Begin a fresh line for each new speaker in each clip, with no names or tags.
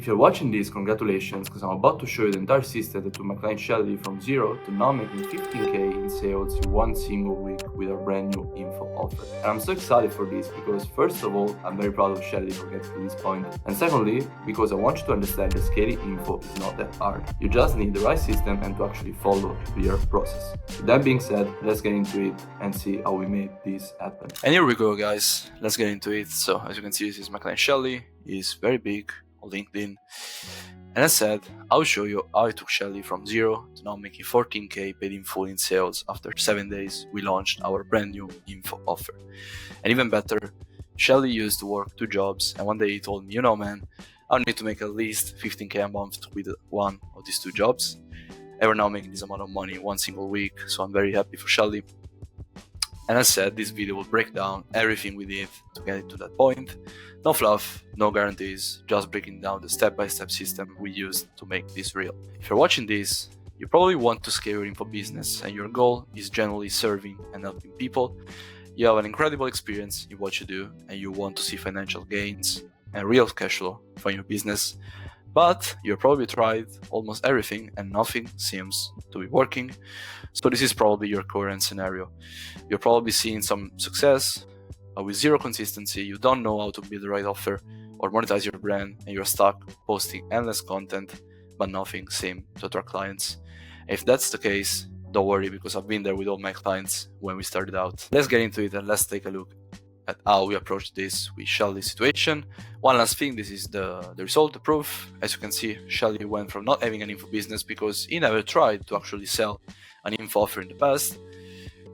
If you're watching this, congratulations, because I'm about to show you the entire system that took my client Shally from zero to now making 15k in sales in one single week with our brand new info offer. And I'm so excited for this because first of all, I'm very proud of Shally for getting to this point. And secondly, because I want you to understand that scaling info is not that hard. You just need the right system and to actually follow a clear process. With that being said, let's get into it and see how we made this happen. And here we go, guys. Let's get into it. So as you can see, this is my client Shally. He's very big on LinkedIn, and as said, I'll show you how I took Shally from zero to now making 14k paid in full in sales. After 7 days we launched our brand new info offer. And even better, Shally used to work 2 jobs, and one day he told me, you know man, I need to make at least 15k a month with one of these 2 jobs, and we're now making this amount of money in one single week, so I'm very happy for Shally. And as said, this video will break down everything we did to get it to that point. No fluff, no guarantees, just breaking down the step-by-step system we used to make this real. If you're watching this, you probably want to scale your info business and your goal is generally serving and helping people. You have an incredible experience in what you do and you want to see financial gains and real cash flow from your business, but you've probably tried almost everything and nothing seems to be working. So this is probably your current scenario. You're probably seeing some success, but with zero consistency, you don't know how to build the right offer or monetize your brand, and you're stuck posting endless content, but nothing seems to attract clients. If that's the case, don't worry, because I've been there with all my clients when we started out. Let's get into it and let's take a look at how we approach this with Shally's situation. One last thing, this is the result, the proof. As you can see, Shally went from not having an info business because he never tried to actually sell an info offer in the past.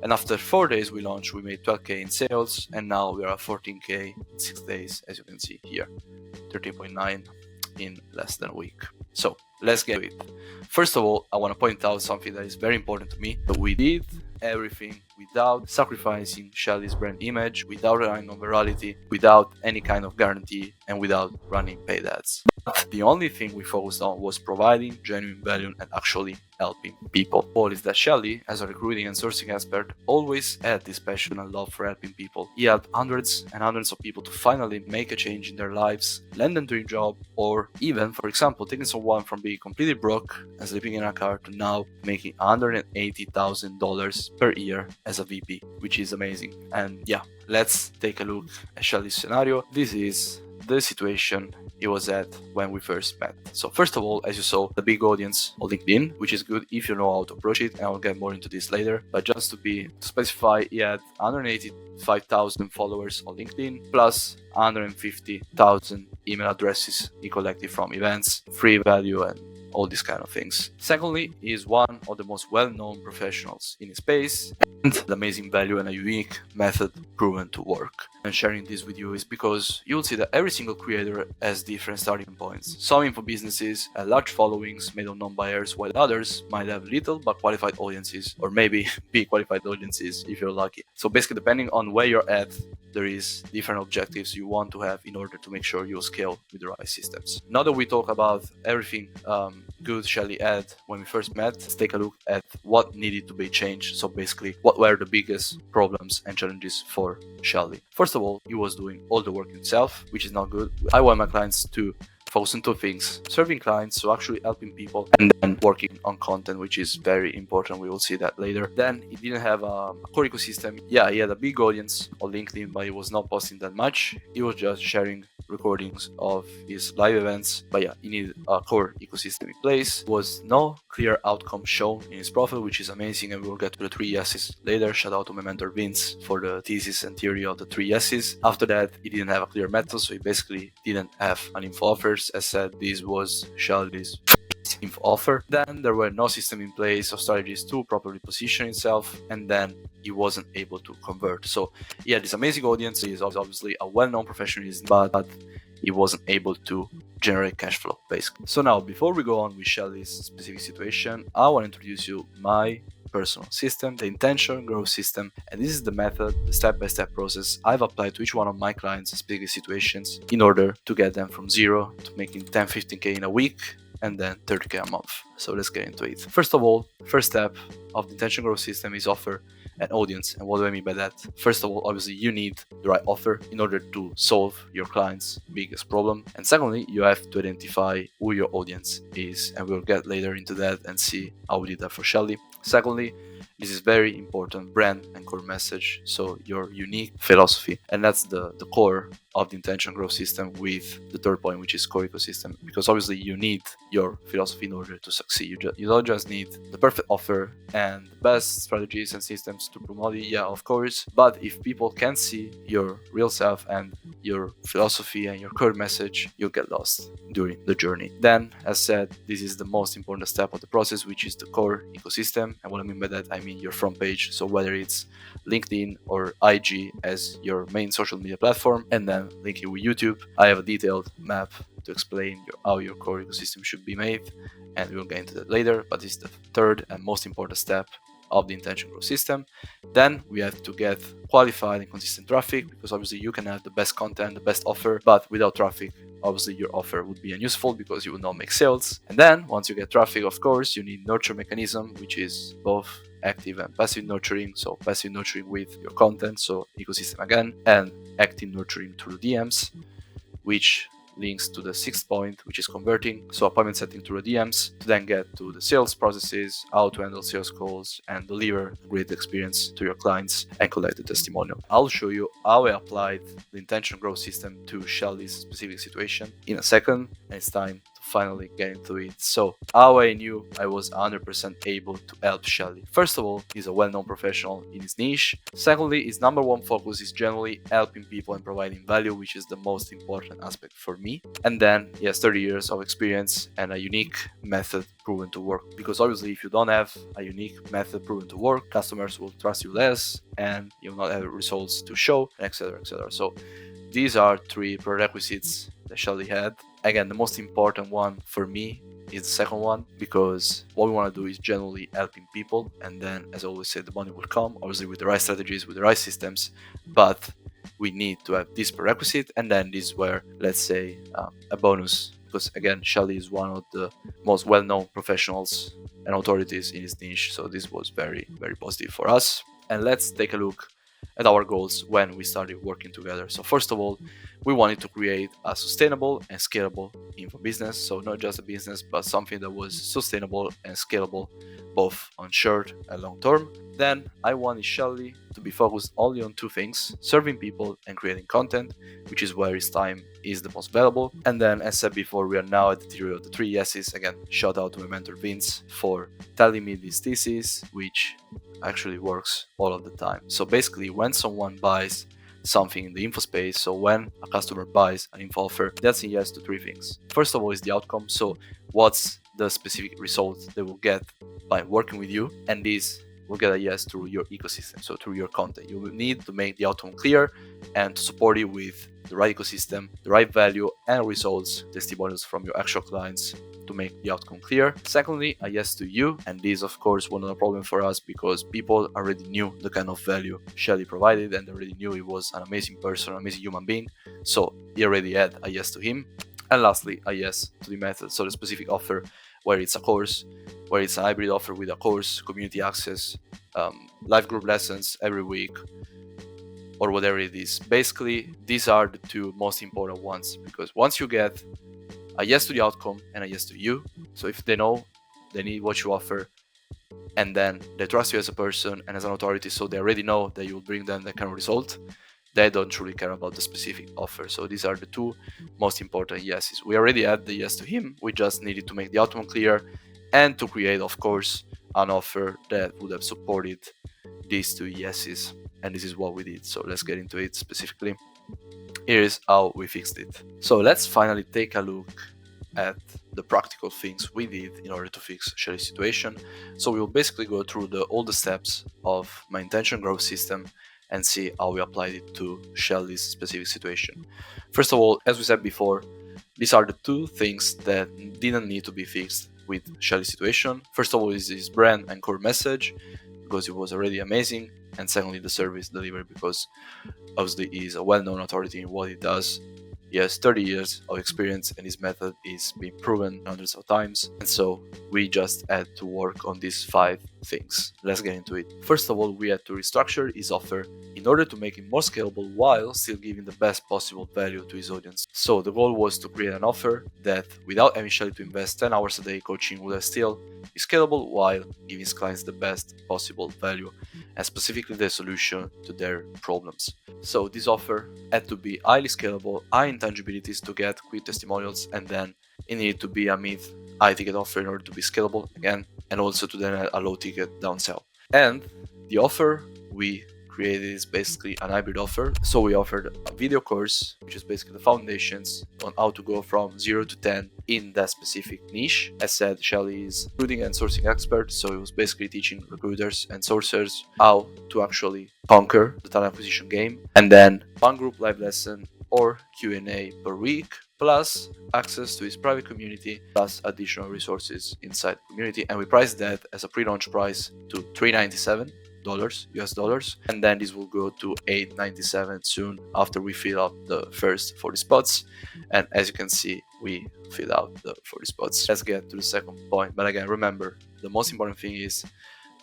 And after 4 days we launched, we made 12k in sales, and now we are at 14k in 6 days, as you can see here, 13.9 in less than a week. So let's get it. First of all, I want to point out something that is very important to me. We did everything without sacrificing Shally's brand image, without relying on virality, without any kind of guarantee, and without running paid ads. But the only thing we focused on was providing genuine value and actually helping people. All is that Shally, as a recruiting and sourcing expert, always had this passion and love for helping people. He helped hundreds and hundreds of people to finally make a change in their lives, land them to a job, or even, for example, taking someone from being completely broke and sleeping in a car to now making $180,000 per year as a VP, which is amazing. And yeah, let's take a look at Shally's scenario. This is the situation he was at when we first met. So first of all, as you saw, the big audience on LinkedIn, which is good if you know how to approach it, and I'll get more into this later. But just to specify, he had 185,000 followers on LinkedIn, plus 150,000 email addresses he collected from events, free value, and all these kind of things. Secondly, he is one of the most well-known professionals in his space, and the amazing value and a unique method proven to work. And sharing this with you is because you'll see that every single creator has different starting points. Some info businesses have large followings made of non-buyers, while others might have little but qualified audiences, or maybe big qualified audiences if you're lucky. So basically, depending on where you're at, there is different objectives you want to have in order to make sure you scale with the right systems. Now that we talk about everything good Shally had when we first met, let's take a look at what needed to be changed. So basically, what were the biggest problems and challenges for Shally? First of all, he was doing all the work himself, which is not good. I want my clients to focus on 2 things: serving clients, so actually helping people, and then working on content, which is very important. We will see that later. Then he didn't have a core ecosystem. Yeah, he had a big audience on LinkedIn, but he was not posting that much. He was just sharing recordings of his live events. But yeah, he needed a core ecosystem in place. There was no clear outcome shown in his profile, which is amazing, and we'll get to the 3 yeses later. Shout out to my mentor Vince for the thesis and theory of the 3 yeses. After that, he didn't have a clear method, so he basically didn't have an info offer. As said, this was Shally's info offer. Then there were no system in place or strategies to properly position himself, and then he wasn't able to convert. So he had this amazing audience. He is obviously a well-known professional, but he wasn't able to generate cash flow, basically. So now, before we go on with Shally's specific situation, I want to introduce you my personal system, the intention growth system. And this is the method, the step-by-step process I've applied to each one of my clients' specific situations in order to get them from zero to making 10-15k in a week and then 30k a month. So let's get into it. First of all, first step of the intention growth system is offer an audience. And what do I mean by that? First of all, obviously you need the right offer in order to solve your client's biggest problem. And secondly, you have to identify who your audience is, and we'll get later into that and see how we did that for Shally. Secondly, this is very important, brand and core message, so your unique philosophy. And that's the core of the intention growth system, with the third point, which is core ecosystem, because obviously you need your philosophy in order to succeed. You don't just need the perfect offer and the best strategies and systems to promote it, yeah, of course, but if people can't see your real self and your philosophy and your core message, you'll get lost during the journey. Then, as said, this is the most important step of the process, which is the core ecosystem. And what I mean by that, I mean your front page. So whether it's LinkedIn or IG as your main social media platform, and then linking with YouTube, I have a detailed map to explain how your core ecosystem should be made, and we'll get into that later, but this is the third and most important step of the intention growth system. Then we have to get qualified and consistent traffic, because obviously you can have the best content, the best offer, but without traffic, obviously your offer would be unuseful because you would not make sales. And then once you get traffic, of course, you need nurture mechanism, which is both active and passive nurturing. So passive nurturing with your content, so ecosystem again, and active nurturing through DMs, which links to the sixth point, which is converting. So appointment setting through the DMs to then get to the sales processes, how to handle sales calls and deliver a great experience to your clients and collect the testimonial. I'll show you how I applied the intention growth system to Shally's specific situation in a second, and it's time to finally get into it. So how I knew I was 100% able to help Shally. First of all, he's a well-known professional in his niche. Secondly, his number one focus is generally helping people and providing value, which is the most important aspect for me. And then he has 30 years of experience and a unique method proven to work, because obviously if you don't have a unique method proven to work, customers will trust you less and you'll not have results to show, etc, etc. So these are three prerequisites that Shally had. Again, the most important one for me is the second one, because what we want to do is generally helping people, and then, as I always say, the money will come, obviously with the right strategies, with the right systems, but we need to have this prerequisite. And then this is where, let's say, a bonus, because again, Shally is one of the most well-known professionals and authorities in his niche, so this was very, very positive for us. And let's take a look at our goals when we started working together. So first of all, we wanted to create a sustainable and scalable info business. So not just a business, but something that was sustainable and scalable, both on short and long term. Then I wanted Shally to be focused only on two things: serving people and creating content, which is where his time is the most valuable. And then, as said before, we are now at the theory of the three yeses. Again, shout out to my mentor Vince for telling me this thesis, which actually works all of the time. So basically, when someone buys something in the info space, so when a customer buys an info offer, that's a yes to three things. First of all is the outcome. So what's the specific result they will get by working with you? And this will get a yes through your ecosystem, so through your content. You will need to make the outcome clear and to support it with the right ecosystem, the right value and results, testimonials from your actual clients to make the outcome clear. Secondly, a yes to you, and this of course was not a problem for us because people already knew the kind of value Shally provided, and they already knew he was an amazing person, an amazing human being, so he already had a yes to him. And lastly, a yes to the method, so the specific offer, where it's a course, where it's a hybrid offer with a course, community access, live group lessons every week, or whatever it is. Basically, these are the two most important ones, because once you get a yes to the outcome and a yes to you, so if they know they need what you offer, and then they trust you as a person and as an authority, so they already know that you will bring them that kind of result, they don't truly care about the specific offer. So these are the two most important yeses. We already had the yes to him, we just needed to make the outcome clear and to create, of course, an offer that would have supported these two yeses, and this is what we did. So let's get into it specifically. Here's how we fixed it. So let's finally take a look at the practical things we did in order to fix Shally's situation. So we will basically go through all the steps of my intention growth system and see how we applied it to Shally's specific situation. First of all, as we said before, these are the two things that didn't need to be fixed with Shally's situation. First of all is his brand and core message, because it was already amazing. And secondly, the service delivery, because obviously he is a well-known authority in what he does. He has 30 years of experience and his method is being proven hundreds of times. And so we just had to work on these 5 things. Let's get into it. First of all, we had to restructure his offer in order to make it more scalable while still giving the best possible value to his audience. So the goal was to create an offer that, without having Shally to invest 10 hours a day coaching, would still be scalable while giving his clients the best possible value and specifically the solution to their problems. So this offer had to be highly scalable, high intangibilities to get quick testimonials, and then it needed to be a mid high ticket offer in order to be scalable again, and also to then a low ticket downsell. And the offer we created is basically an hybrid offer. So we offered a video course, which is basically the foundations on how to go from 0 to 10 in that specific niche. As said, Shally is recruiting and sourcing expert, so it was basically teaching recruiters and sourcers how to actually conquer the talent acquisition game. And then one group live lesson or Q&A per week, plus access to his private community, plus additional resources inside the community. And we priced that as a pre-launch price to $397 US dollars, and then this will go to $897 soon after we fill out the first 40 spots. And as you can see, we fill out the 40 spots. Let's get to the second point. But again, remember, the most important thing is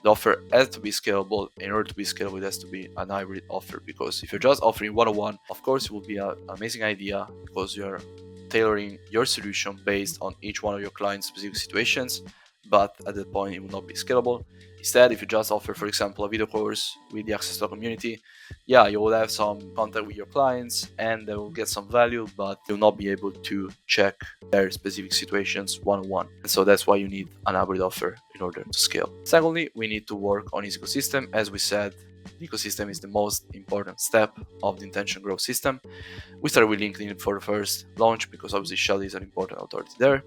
the offer has to be scalable. In order to be scalable, it has to be an hybrid offer, because if you're just offering one-on-one, of course it will be an amazing idea because you're tailoring your solution based on each one of your clients' specific situations, but at that point it will not be scalable. Instead, if you just offer, for example, a video course with the access to a community, yeah, you will have some contact with your clients and they will get some value, but you'll not be able to check their specific situations one-on-one. And so that's why you need an hybrid offer in order to scale. Secondly, we need to work on his ecosystem. As we said, the ecosystem is the most important step of the intention growth system. We started with LinkedIn for the first launch because obviously Shally is an important authority there.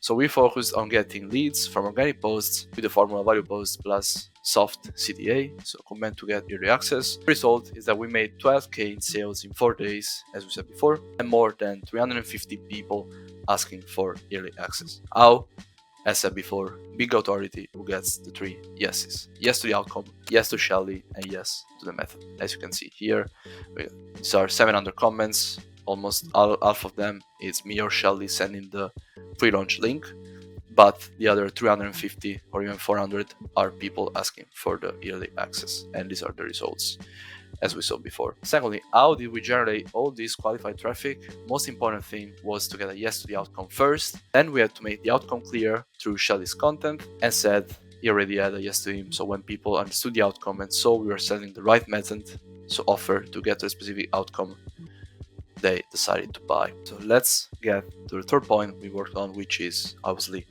So we focused on getting leads from organic posts with the formula value posts plus soft CTA, so comment to get early access. The result is that we made 12k in sales in 4 days, as we said before, and more than 350 people asking for early access. How? As said before, big authority who gets the 3 yeses. Yes to the outcome, yes to Shally, and yes to the method. As you can see here, these are 700 comments. Almost half of them is me or Shally sending the pre-launch link, but the other 350 or even 400 are people asking for the early access, and these are the results as we saw before. Secondly, how did we generate all this qualified traffic? Most important thing was to get a yes to the outcome first. Then we had to make the outcome clear through Shally's content, and said he already had a yes to him. So when people understood the outcome and saw we were selling the right method, so offer to get to a specific outcome, they decided to buy. So let's get to the third point we worked on, which is obviously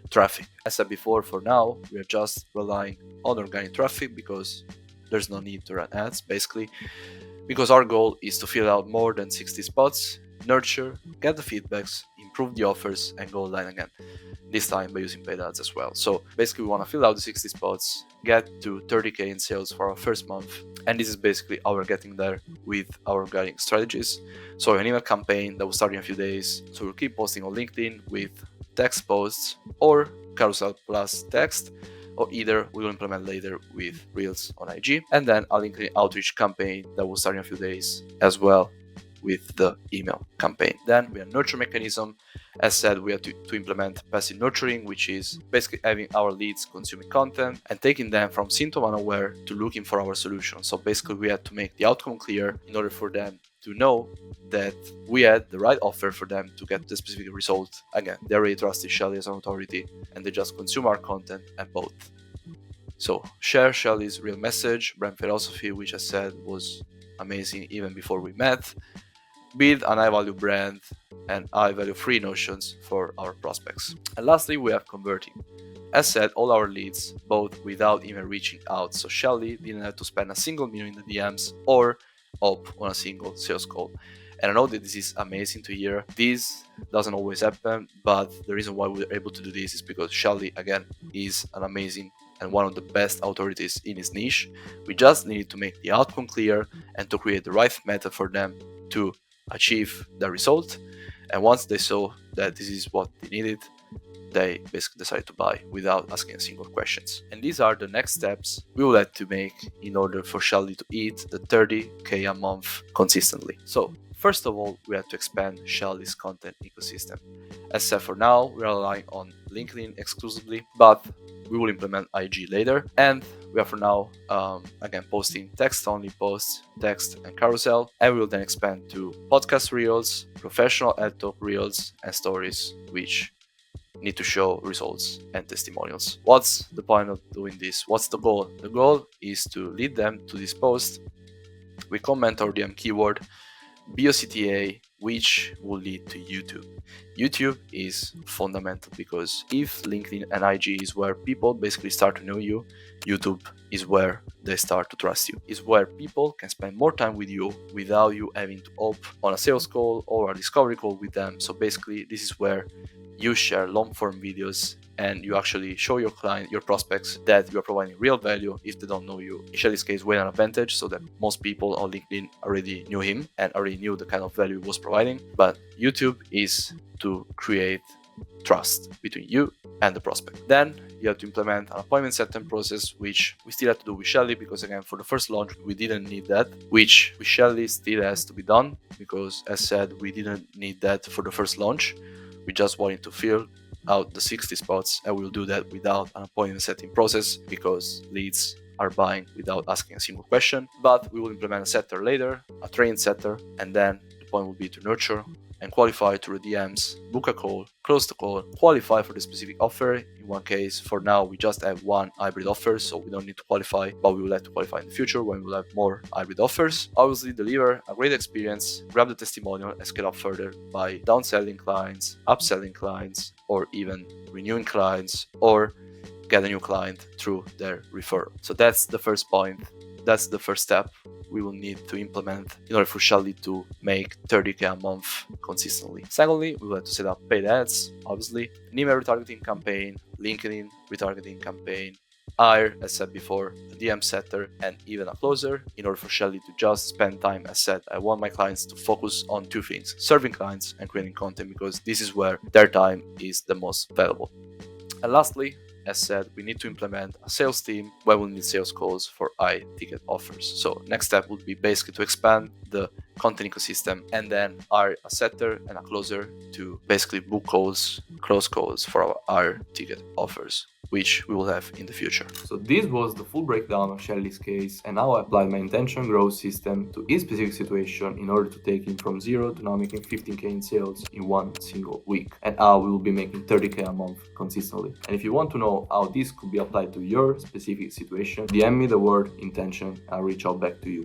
traffic. As I said before, for now we are just relying on organic traffic because there's no need to run ads, basically, because our goal is to fill out more than 60 spots, nurture, get the feedbacks, improve the offers, and go online again, this time by using paid ads as well. So basically we want to fill out the 60 spots, get to 30k in sales for our first month, and this is basically how we're getting there with our organic strategies. So an email campaign that will start in a few days, so we'll keep posting on LinkedIn with text posts or carousel plus text, or either we will implement later with Reels on IG, and then a LinkedIn outreach campaign that will start in a few days as well with the email campaign. Then we have nurture mechanism. As said, we have to implement passive nurturing, which is basically having our leads consuming content and taking them from symptom unaware to looking for our solution. So basically we had to make the outcome clear in order for them to know that we had the right offer for them to get the specific result. Again, they already trusted Shally as an authority and they just consume our content and both. So share Shally's real message, brand philosophy, which I said was amazing even before we met. Build an high value brand and high value free notions for our prospects. And lastly, we have converting. As said, all our leads, both without even reaching out. So Shally didn't have to spend a single minute in the DMs or up on a single sales call. And I know that this is amazing to hear. This doesn't always happen, but the reason why we're able to do this is because Shally, again, is an amazing and one of the best authorities in his niche. We just needed to make the outcome clear and to create the right method for them to achieve the result. And once they saw that this is what they needed, they basically decided to buy without asking a single questions. And these are the next steps we would have to make in order for Shally to hit the 30k a month consistently. So First of all, we have to expand Shally's content ecosystem. As said, for now, we are relying on LinkedIn exclusively, but we will implement IG later. And we are for now, again, posting text-only posts, text and carousel, and we will then expand to podcast reels, professional ad talk reels, and stories, which need to show results and testimonials. What's the point of doing this? What's the goal? The goal is to lead them to this post. We comment or DM keyword, BOCTA, which will lead to YouTube. YouTube is fundamental because if LinkedIn and IG is where people basically start to know you, YouTube is where they start to trust you. Is where people can spend more time with you without you having to opt on a sales call or a discovery call with them. So basically, this is where you share long-form videos and you actually show your client, your prospects, that you are providing real value if they don't know you. In Shally's case, we had an advantage so that most people on LinkedIn already knew him and already knew the kind of value he was providing. But YouTube is to create trust between you and the prospect. Then you have to implement an appointment setting process, which we still have to do with Shally because again, for the first launch, we didn't need that, which with Shally still has to be done because as said, we didn't need that for the first launch. We just wanted to fill out the 60 spots and we'll do that without an appointment setting process because leads are buying without asking a single question. But we will implement a setter later, a trained setter, and then the point will be to nurture and qualify through the DMs, book a call, close the call, qualify for the specific offer. In one case, for now, we just have one hybrid offer, so we don't need to qualify, but we will have to qualify in the future when we will have more hybrid offers. Obviously, deliver a great experience, grab the testimonial, and scale up further by downselling clients, upselling clients, or even renewing clients, or get a new client through their referral. So that's the first point. That's the first step we will need to implement in order for Shally to make 30K a month consistently. Secondly, we will have to set up paid ads, obviously, an email retargeting campaign, LinkedIn retargeting campaign, hire, as said before, a DM setter, and even a closer in order for Shally to just spend time. As said, I want my clients to focus on two things, serving clients and creating content, because this is where their time is the most valuable. And lastly, as said, we need to implement a sales team where we'll need sales calls for high ticket offers. So next step would be basically to expand the content ecosystem and then hire a setter and a closer to basically book calls, close calls for our higher ticket offers, which we will have in the future. So this was the full breakdown of Shally's case and how I applied my intention growth system to his specific situation in order to take him from 0 to now making 15K in sales in one single week, and how we will be making 30K a month consistently. And if you want to know how this could be applied to your specific situation, DM me the word intention and I'll reach out back to you.